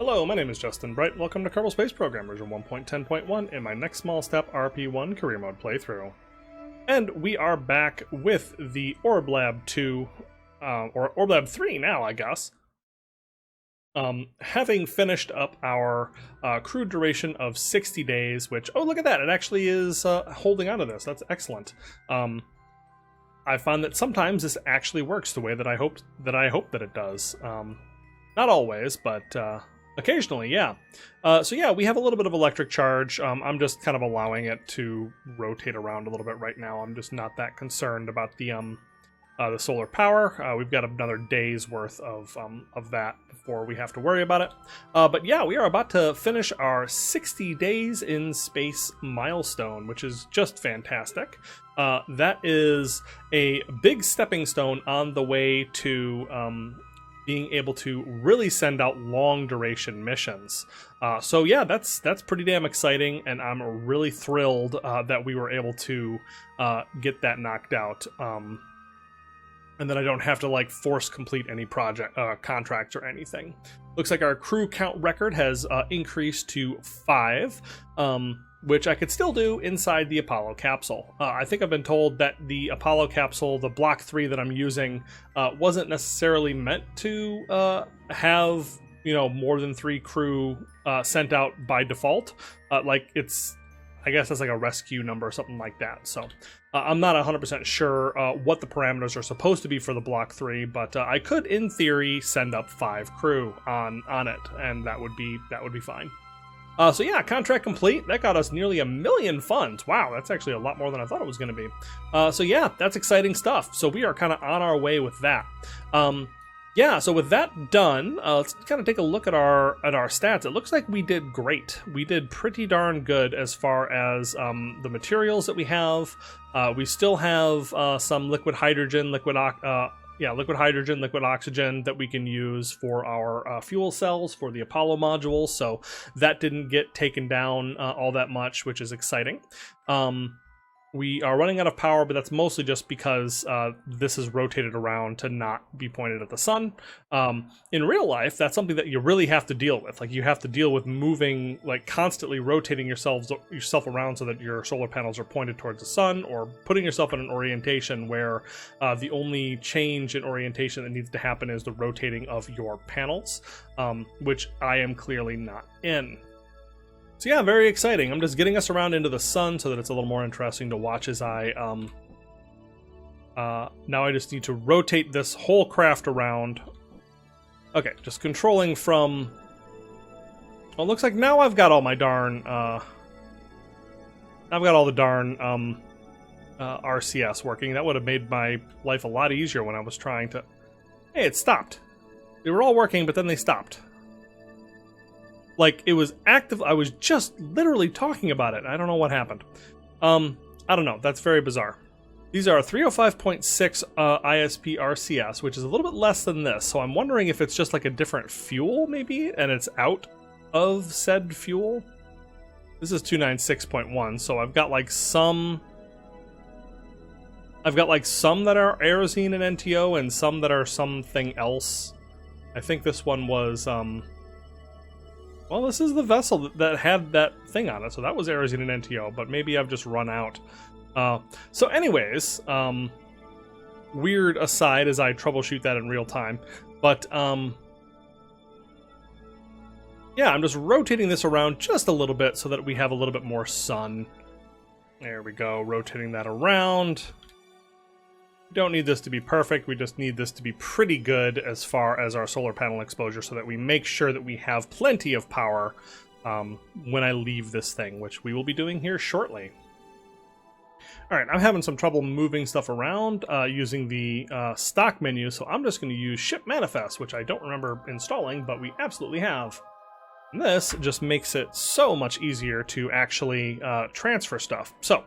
Hello, my name is Justin Bright. Welcome to Kerbal Space Program version 1.10.1 in my next small step RP-1 career mode playthrough. And we are back with the Orblab 2, or Orblab 3 now, I guess. Having finished up our crew duration of 60 days, which, oh look at that, it actually is holding on to this. That's excellent. I found that sometimes this actually works the way that I hope that it does. Not always, but occasionally, yeah. So yeah, we have a little bit of electric charge. I'm just kind of allowing it to rotate around a little bit right now. I'm just not that concerned about the solar power. We've got another day's worth of that before we have to worry about it. But yeah, we are about to finish our 60 days in space milestone, which is just fantastic. That is a big stepping stone on the way to being able to really send out long duration missions. So yeah, that's pretty damn exciting, and I'm really thrilled that we were able to get that knocked out. And then I don't have to like force complete any project contracts or anything. Looks like our crew count record has increased to 5, which I could still do inside the Apollo capsule. I think I've been told that the Apollo capsule, the Block 3 that I'm using, wasn't necessarily meant to have, more than 3 crew sent out by default. Like it's, I guess that's like a rescue number or something like that. So I'm not 100% sure what the parameters are supposed to be for the Block 3, but I could, in theory, send up 5 crew on it, and that would be fine. So yeah, contract complete. That got us nearly 1 million funds. Wow, that's actually a lot more than I thought it was going to be. So yeah, that's exciting stuff. So we are kind of on our way with that. Yeah, so with that done, let's kind of take a look at our stats. It looks like we did great. We did pretty darn good as far as the materials that we have. We still have some liquid hydrogen, liquid oxygen that we can use for our fuel cells for the Apollo modules. So that didn't get taken down all that much, which is exciting. We are running out of power, but that's mostly just because this is rotated around to not be pointed at the sun. In real life, that's something that you really have to deal with. Like, you have to deal with moving, like constantly rotating yourself around so that your solar panels are pointed towards the sun, or putting yourself in an orientation where the only change in orientation that needs to happen is the rotating of your panels, which I am clearly not in. So yeah, very exciting. I'm just getting us around into the sun so that it's a little more interesting to watch as I, now I just need to rotate this whole craft around. Okay, just controlling from, well, it looks like now I've got all my darn, I've got all the darn, RCS working. That would have made my life a lot easier when I was trying to, hey, it stopped. They were all working, but then they stopped. Like, it was active. I was just literally talking about it. I don't know what happened. I don't know. That's very bizarre. These are 305.6 ISP RCS, which is a little bit less than this. So I'm wondering if it's just like a different fuel, maybe, and it's out of said fuel. This is 296.1, so I've got like some that are Aerosine and NTO, and some that are something else. I think this one was well, this is the vessel that had that thing on it, so that was Aerosine and NTO, but maybe I've just run out. So anyways, weird aside as I troubleshoot that in real time, but yeah, I'm just rotating this around just a little bit so that we have a little bit more sun. There we go, rotating that around. We don't need this to be perfect, we just need this to be pretty good as far as our solar panel exposure so that we make sure that we have plenty of power when I leave this thing, which we will be doing here shortly. Alright, I'm having some trouble moving stuff around using the stock menu, so I'm just going to use Ship Manifest, which I don't remember installing, but we absolutely have. And this just makes it so much easier to actually transfer stuff. So,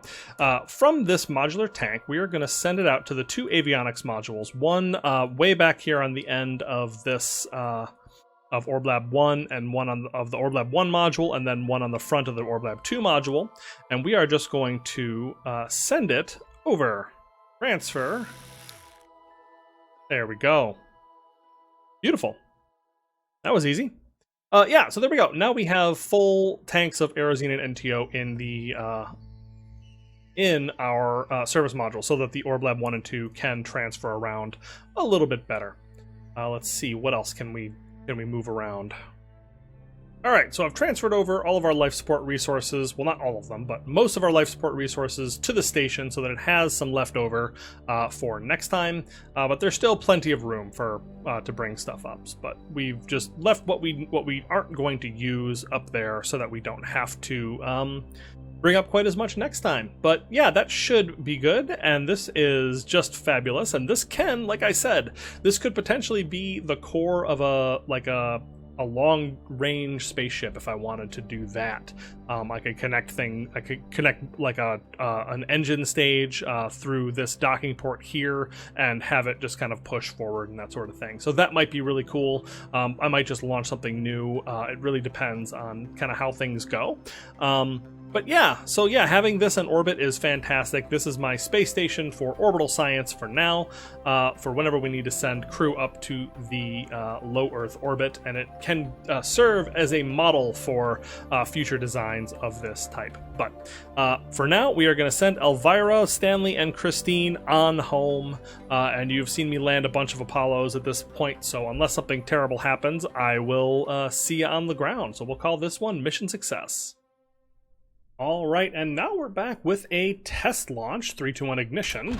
from this modular tank, we are going to send it out to the 2 avionics modules. One way back here on the end of this, of Orblab 1, and one of the Orblab 1 module, and then one on the front of the Orblab 2 module. And we are just going to send it over. Transfer. There we go. Beautiful. That was easy. Yeah, so there we go. Now we have full tanks of Aerozine and NTO in our service module, so that the Orblab 1 and 2 can transfer around a little bit better. Let's see, what else can we move around? Alright, so I've transferred over all of our life support resources, well, not all of them, but most of our life support resources to the station so that it has some left over for next time, but there's still plenty of room for to bring stuff up. But we've just left what we aren't going to use up there so that we don't have to bring up quite as much next time. But yeah, that should be good, and this is just fabulous, and this can, like I said, this could potentially be the core of a long-range spaceship if I wanted to do that. I could connect like an engine stage through this docking port here and have it just kind of push forward and that sort of thing. So that might be really cool. I might just launch something new. It really depends on kind of how things go. But yeah, so yeah, having this in orbit is fantastic. This is my space station for orbital science for now, for whenever we need to send crew up to the low Earth orbit, and it can serve as a model for future designs of this type. But for now, we are going to send Elvira, Stanley, and Christine on home, and you've seen me land a bunch of Apollos at this point, so unless something terrible happens, I will see you on the ground. So we'll call this one Mission Success. All right, and now we're back with a test launch, 3, 2, 1 ignition.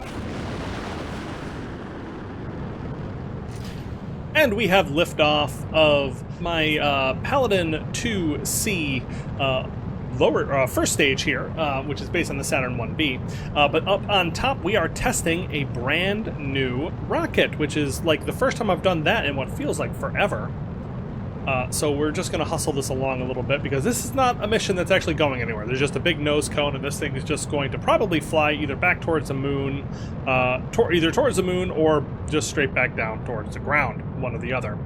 And we have liftoff of my Paladin 2C first stage here, which is based on the Saturn 1B. But up on top, we are testing a brand new rocket, which is like the first time I've done that in what feels like forever. So we're just going to hustle this along a little bit because this is not a mission that's actually going anywhere. There's just a big nose cone, and this thing is just going to probably fly either back towards the moon, either towards the moon or just straight back down towards the ground, one or the other.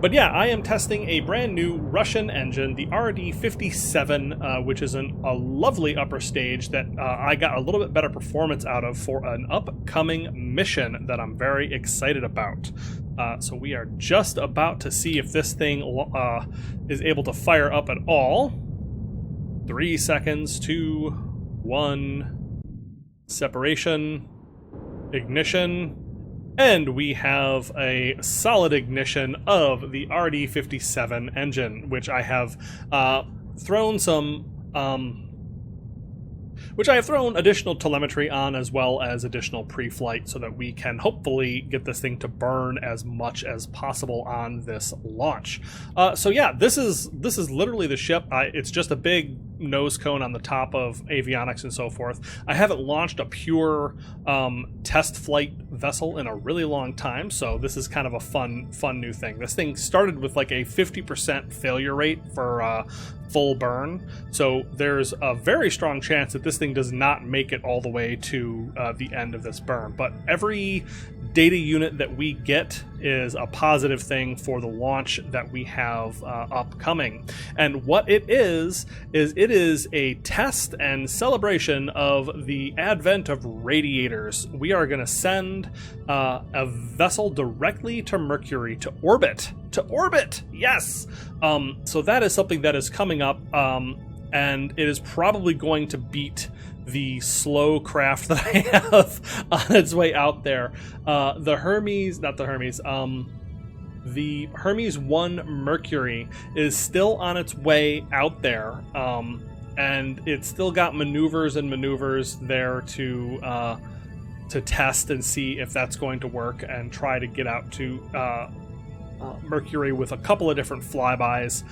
But yeah, I am testing a brand new Russian engine, the RD-57, which is a lovely upper stage that I got a little bit better performance out of for an upcoming mission that I'm very excited about. So we are just about to see if this thing is able to fire up at all. 3 seconds, 2, 1, separation, ignition. And we have a solid ignition of the RD-57 engine, which I have thrown additional telemetry on, as well as additional pre-flight, so that we can hopefully get this thing to burn as much as possible on this launch. So yeah, this is literally the ship. It's just a big nose cone on the top of avionics and so forth. I haven't launched a pure test flight vessel in a really long time, so this is kind of a fun new thing. This thing started with like a 50% failure rate for full burn, so there's a very strong chance that this thing does not make it all the way to the end of this burn. But every data unit that we get is a positive thing for the launch that we have upcoming. And what it is it is a test and celebration of the advent of radiators. We are going to send a vessel directly to Mercury, to orbit. Yes. So that is something that is coming up, and it is probably going to beat the slow craft that I have on its way out there. The Hermes 1 Mercury is still on its way out there, and it's still got maneuvers there to test and see if that's going to work, and try to get out to Mercury with a couple of different flybys,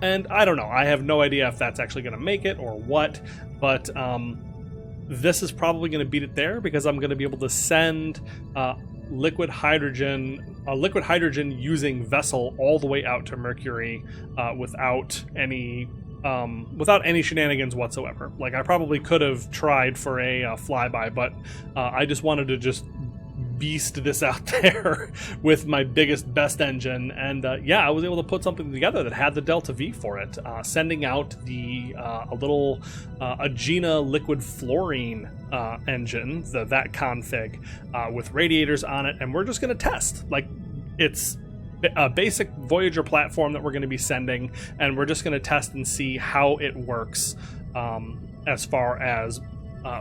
and I don't know, I have no idea if that's actually going to make it or what, but this is probably going to beat it there, because I'm going to be able to send liquid hydrogen using vessel all the way out to Mercury without any shenanigans whatsoever. Like, I probably could have tried for a flyby, but I just wanted to just beast this out there with my best engine, and yeah, I was able to put something together that had the Delta V for it, sending out the a little Agena liquid fluorine engine, that config with radiators on it, and we're just going to test. Like, it's a basic Voyager platform that we're going to be sending, and we're just going to test and see how it works as far as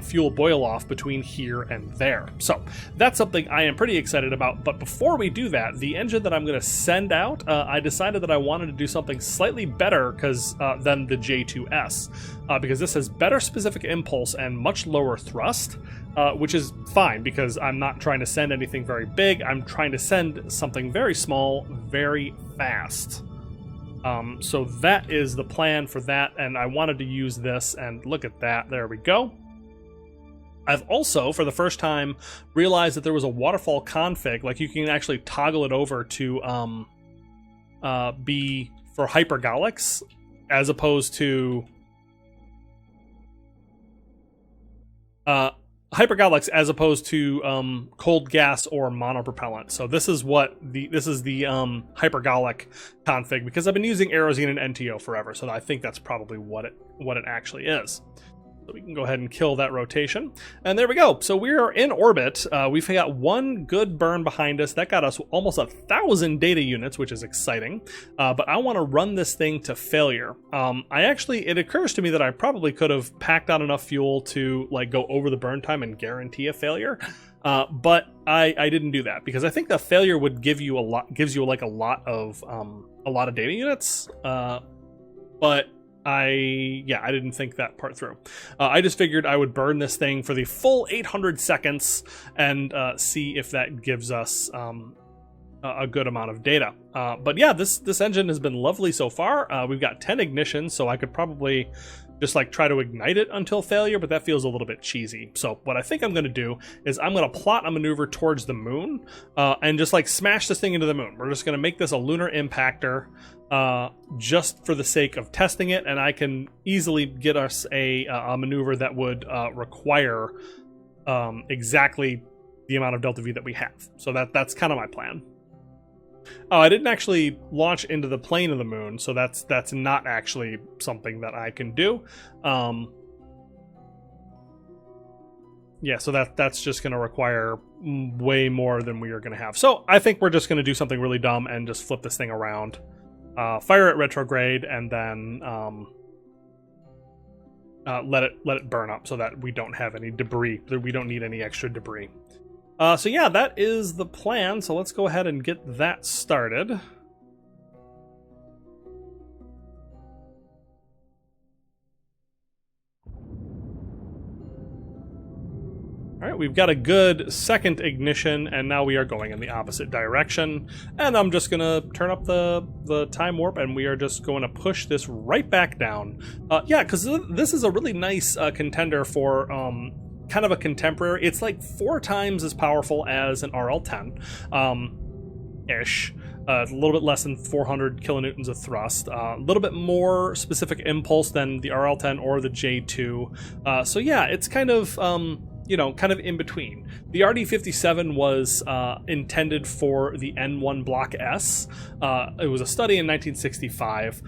fuel boil off between here and there. So that's something I am pretty excited about. But before we do that, the engine that I'm going to send out, I decided that I wanted to do something slightly better than the J2S, because this has better specific impulse and much lower thrust, which is fine because I'm not trying to send anything very big. I'm trying to send something very small, very fast. So that is the plan for that, and I wanted to use this, and look at that. There we go. I've also, for the first time, realized that there was a waterfall config. Like, you can actually toggle it over to be for hypergolics as opposed to cold gas or monopropellant. So this is the hypergolic config, because I've been using Aerozine and NTO forever, so I think that's probably what it actually is. So we can go ahead and kill that rotation. And there we go. So we are in orbit. We've got one good burn behind us. That got us almost 1,000 data units, which is exciting. But I want to run this thing to failure. It occurs to me that I probably could have packed on enough fuel to like go over the burn time and guarantee a failure. But I didn't do that because I think the failure would gives you a lot of data units. But I didn't think that part through. I just figured I would burn this thing for the full 800 seconds and see if that gives us a good amount of data. But yeah, this engine has been lovely so far. We've got 10 ignitions, so I could probably just like try to ignite it until failure, but that feels a little bit cheesy. So what I think I'm going to do is I'm going to plot a maneuver towards the moon and just like smash this thing into the moon. We're just going to make this a lunar impactor just for the sake of testing it, and I can easily get us a maneuver that would require exactly the amount of delta V that we have. So that's kind of my plan. Oh, I didn't actually launch into the plane of the moon, so that's not actually something that I can do. Yeah, so that's just going to require way more than we are going to have. So I think we're just going to do something really dumb and just flip this thing around. Fire it retrograde, and then let it burn up so that we don't have any debris. We don't need any extra debris. So yeah, that is the plan. So let's go ahead and get that started. All right, we've got a good second ignition, and now we are going in the opposite direction. And I'm just gonna turn up the time warp, and we are just going to push this right back down. Yeah, because this is a really nice contender for kind of a contemporary. It's like 4 times as powerful as an RL-10, ish. A little bit less than 400 kilonewtons of thrust, a little bit more specific impulse than the RL-10 or the J2. So yeah, it's kind of kind of in between. The RD-57 was intended for the N1 Block S. It was a study in 1965.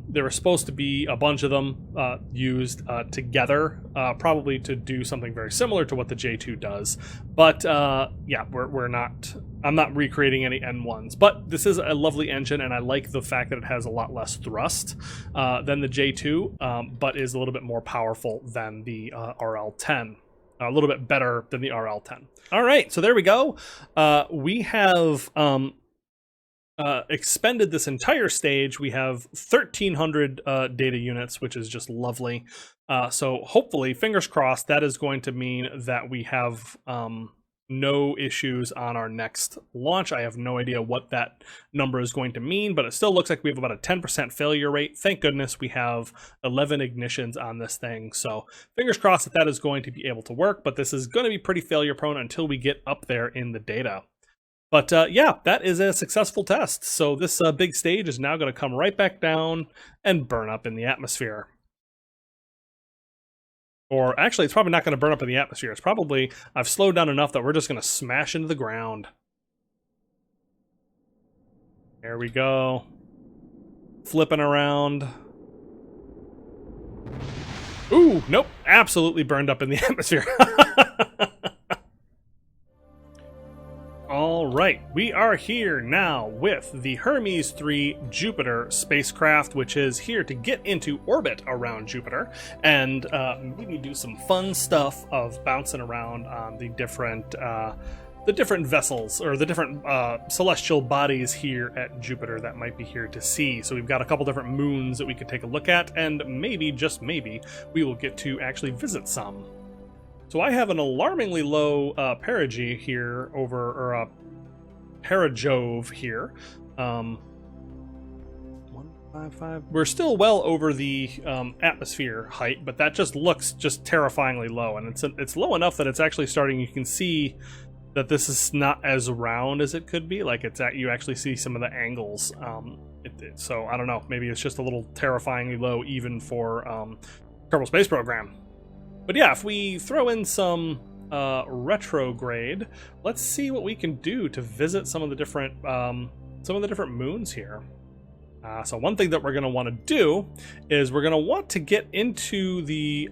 There were supposed to be a bunch of them used together, probably to do something very similar to what the J2 does. But yeah, I'm not recreating any N1s. But this is a lovely engine, and I like the fact that it has a lot less thrust than the J2, but is a little bit more powerful than the RL-10. A little bit better than the RL-10. All right, so there we go. We have expended this entire stage. We have 1,300 data units, which is just lovely. So hopefully, fingers crossed, that is going to mean that we have no issues on our next launch. I have no idea what that number is going to mean, but it still looks like we have about a 10% failure rate. Thank goodness we have 11 ignitions on this thing. So fingers crossed that is going to be able to work, but this is going to be pretty failure prone until we get up there in the data. But yeah, that is a successful test. So this big stage is now going to come right back down and burn up in the atmosphere. Or actually, it's probably not going to burn up in the atmosphere. It's probably, I've slowed down enough that we're just going to smash into the ground. There we go. Flipping around. Ooh, nope. Absolutely burned up in the atmosphere. All right, we are here now with the Hermes 3 Jupiter spacecraft, which is here to get into orbit around Jupiter, and maybe do some fun stuff of bouncing around on the different vessels or the different celestial bodies here at Jupiter that might be here to see. So we've got a couple different moons that we could take a look at, and maybe, just maybe, we will get to actually visit some. So I have an alarmingly low perigee here or perigove here. 155. We're still well over the atmosphere height, but that just looks just terrifyingly low, and it's low enough that it's actually starting. You can see that this is not as round as it could be. Like you actually see some of the angles. So I don't know. Maybe it's just a little terrifyingly low, even for Kerbal Space Program. But yeah, if we throw in some retrograde, let's see what we can do to visit some of the different moons here. So one thing that we're going to want to do is we're going to want to get into the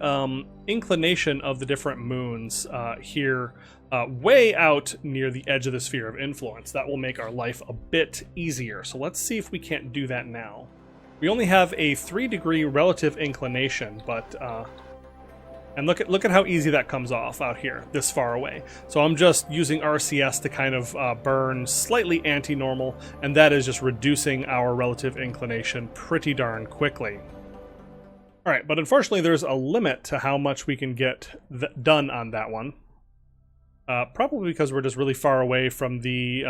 inclination of the different moons here, way out near the edge of the sphere of influence. That will make our life a bit easier. So let's see if we can't do that now. We only have a 3-degree relative inclination, but and look at how easy that comes off out here, this far away. So I'm just using RCS to kind of burn slightly anti-normal, and that is just reducing our relative inclination pretty darn quickly. All right, but unfortunately there's a limit to how much we can get done on that one. Probably because we're just really far away from the,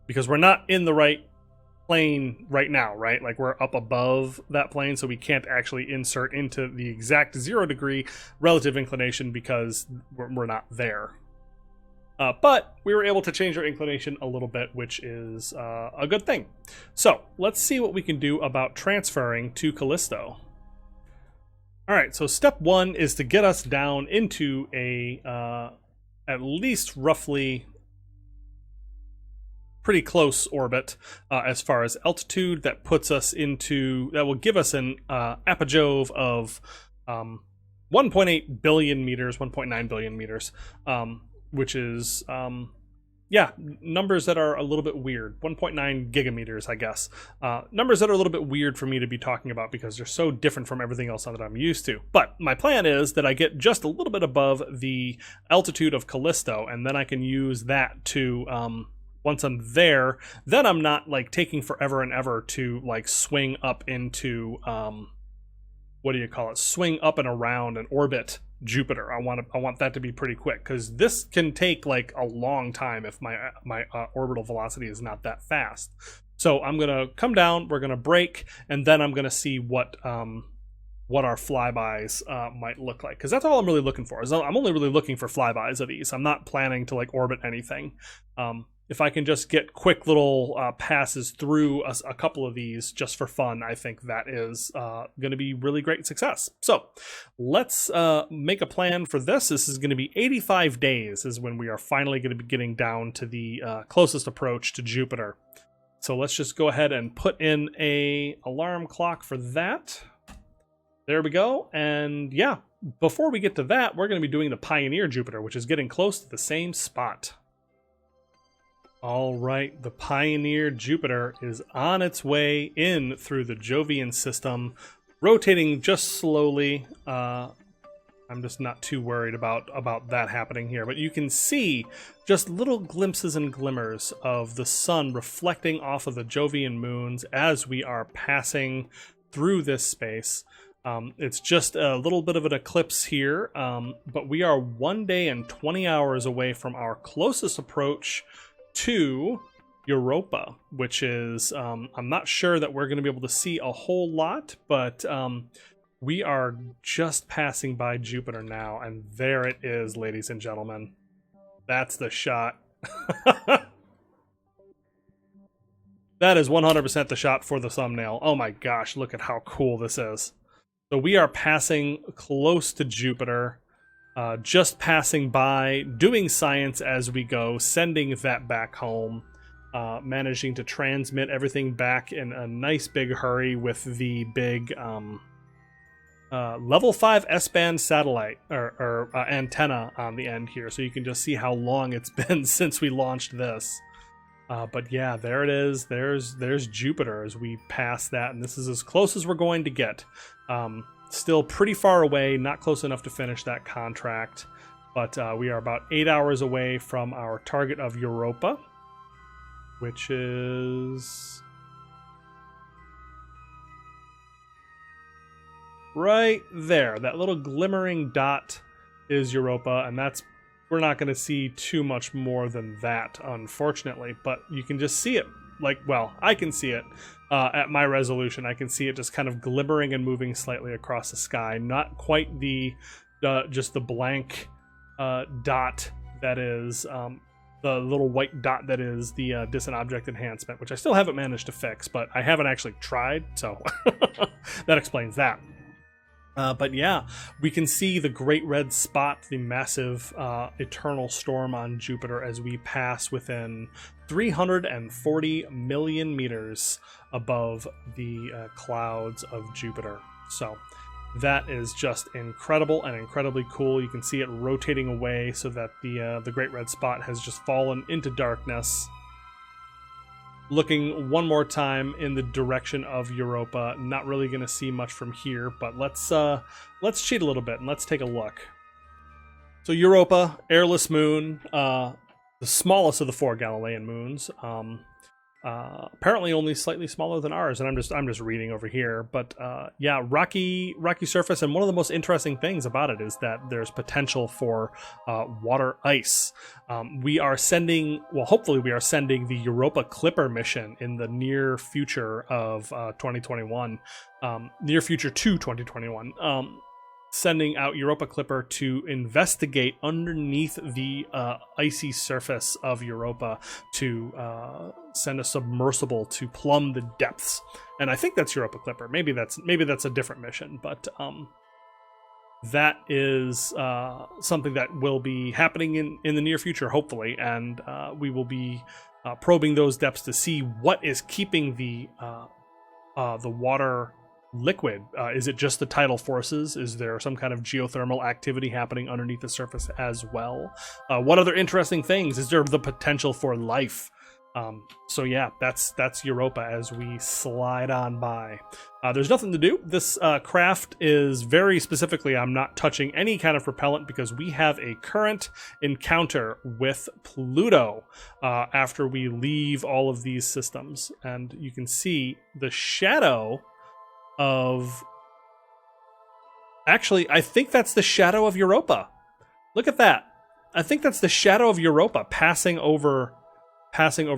because we're not in the right plane right now, right? Like we're up above that plane, so we can't actually insert into the exact 0-degree relative inclination because we're not there. But we were able to change our inclination a little bit, which is a good thing. So let's see what we can do about transferring to Callisto. All right, so step 1 is to get us down into a at least roughly pretty close orbit as far as altitude. That puts us into, that will give us an apogee of 1.8 billion meters, 1.9 billion meters, which is yeah, numbers that are a little bit weird. 1.9 gigameters, I guess. Numbers that are a little bit weird for me to be talking about because they're so different from everything else that I'm used to. But my plan is that I get just a little bit above the altitude of Callisto, and then I can use that to, once I'm there, then I'm not like taking forever and ever to like swing up into, what do you call it? Swing up and around and orbit Jupiter. I want that to be pretty quick, because this can take like a long time if my orbital velocity is not that fast. So I'm gonna come down, we're gonna brake, and then I'm gonna see what our flybys might look like, because that's all I'm really looking for. I'm only really looking for flybys of these. I'm not planning to like orbit anything. If I can just get quick little passes through a couple of these just for fun, I think that is going to be really great success. So let's make a plan for this. This is going to be 85 days is when we are finally going to be getting down to the closest approach to Jupiter. So let's just go ahead and put in a alarm clock for that. There we go. And yeah, before we get to that, we're going to be doing the Pioneer Jupiter, which is getting close to the same spot. All right, the Pioneer Jupiter is on its way in through the Jovian system, rotating just slowly. I'm just not too worried about that happening here, but you can see just little glimpses and glimmers of the sun reflecting off of the Jovian moons as we are passing through this space. It's just a little bit of an eclipse here, but we are 1 day and 20 hours away from our closest approach to Europa, which is, I'm not sure that we're going to be able to see a whole lot, but we are just passing by Jupiter now, and there it is, ladies and gentlemen. That's the shot. That is 100% the shot for the thumbnail. Oh my gosh, look at how cool this is. So we are passing close to Jupiter. Just passing by, doing science as we go, sending that back home, managing to transmit everything back in a nice big hurry with the big level 5 S-band satellite or antenna on the end here, so you can just see how long it's been since we launched this. But yeah, there it is. There's Jupiter as we pass that, and this is as close as we're going to get. Still pretty far away, not close enough to finish that contract, but we are about 8 hours away from our target of Europa, which is right there. That little glimmering dot is Europa, and we're not going to see too much more than that, unfortunately, but you can just see it. Like, well, I can see it at my resolution. I can see it just kind of glimmering and moving slightly across the sky. Not quite just the blank dot that is the little white dot that is the distant object enhancement, which I still haven't managed to fix, but I haven't actually tried, so that explains that. But yeah, we can see the great red spot, the massive eternal storm on Jupiter as we pass within 340 million meters above the clouds of Jupiter. So that is just incredible and incredibly cool. You can see it rotating away so that the great red spot has just fallen into darkness. Looking one more time in the direction of Europa. Not really going to see much from here, but let's cheat a little bit and let's take a look. So Europa, airless moon, the smallest of the 4 Galilean moons. Apparently only slightly smaller than ours, and I'm just reading over here. But yeah, rocky surface, and one of the most interesting things about it is that there's potential for water ice. We are sending, well, hopefully we are sending the Europa Clipper mission in the near future of 2021, near future to 2021. Sending out Europa Clipper to investigate underneath the icy surface of Europa, to send a submersible to plumb the depths. And I think that's Europa Clipper. Maybe that's a different mission, but that is something that will be happening in the near future, hopefully, and we will be probing those depths to see what is keeping the water liquid. Is it just the tidal forces? Is there some kind of geothermal activity happening underneath the surface as well? What other interesting things? Is there the potential for life? So yeah, that's Europa as we slide on by. There's nothing to do. This craft is very specifically, I'm not touching any kind of propellant because we have a current encounter with Pluto after we leave all of these systems. And you can see the shadow of, actually, I think that's the shadow of Europa. Look at that. I think that's the shadow of Europa passing over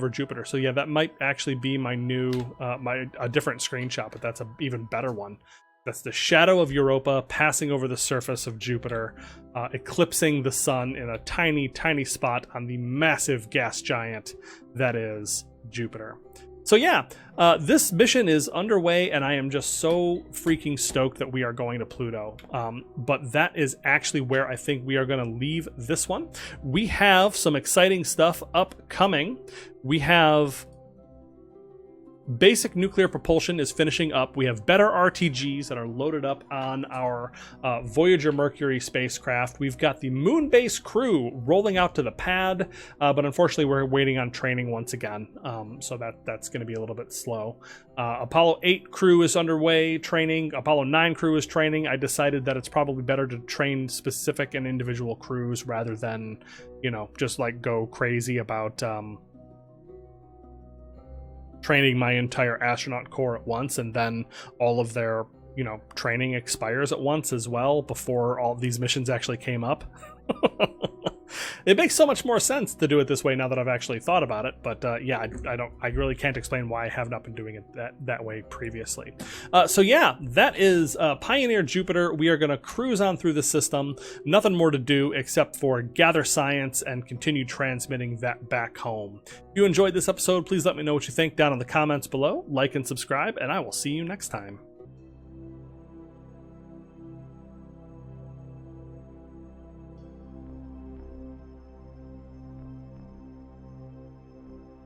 Jupiter. So yeah, that might actually be my new, a different screenshot, but that's an even better one. That's the shadow of Europa passing over the surface of Jupiter, eclipsing the sun in a tiny, tiny spot on the massive gas giant that is Jupiter. So yeah, this mission is underway, and I am just so freaking stoked that we are going to Pluto. But that is actually where I think we are going to leave this one. We have some exciting stuff upcoming. We have basic nuclear propulsion is finishing up. We have better RTGs that are loaded up on our Voyager Mercury spacecraft. We've got the moon base crew rolling out to the pad, but unfortunately we're waiting on training once again, so that's going to be a little bit slow. Apollo 8 crew is underway training. Apollo 9 crew is training. I decided that it's probably better to train specific and individual crews rather than, just like go crazy about training my entire astronaut corps at once, and then all of their, training expires at once as well before all these missions actually came up. It makes so much more sense to do it this way now that I've actually thought about it, but yeah, I really can't explain why I have not been doing it that way previously. So yeah, that is Pioneer Jupiter. We are going to cruise on through the system. Nothing more to do except for gather science and continue transmitting that back home. If you enjoyed this episode, please let me know what you think down in the comments below. Like and subscribe, and I will see you next time.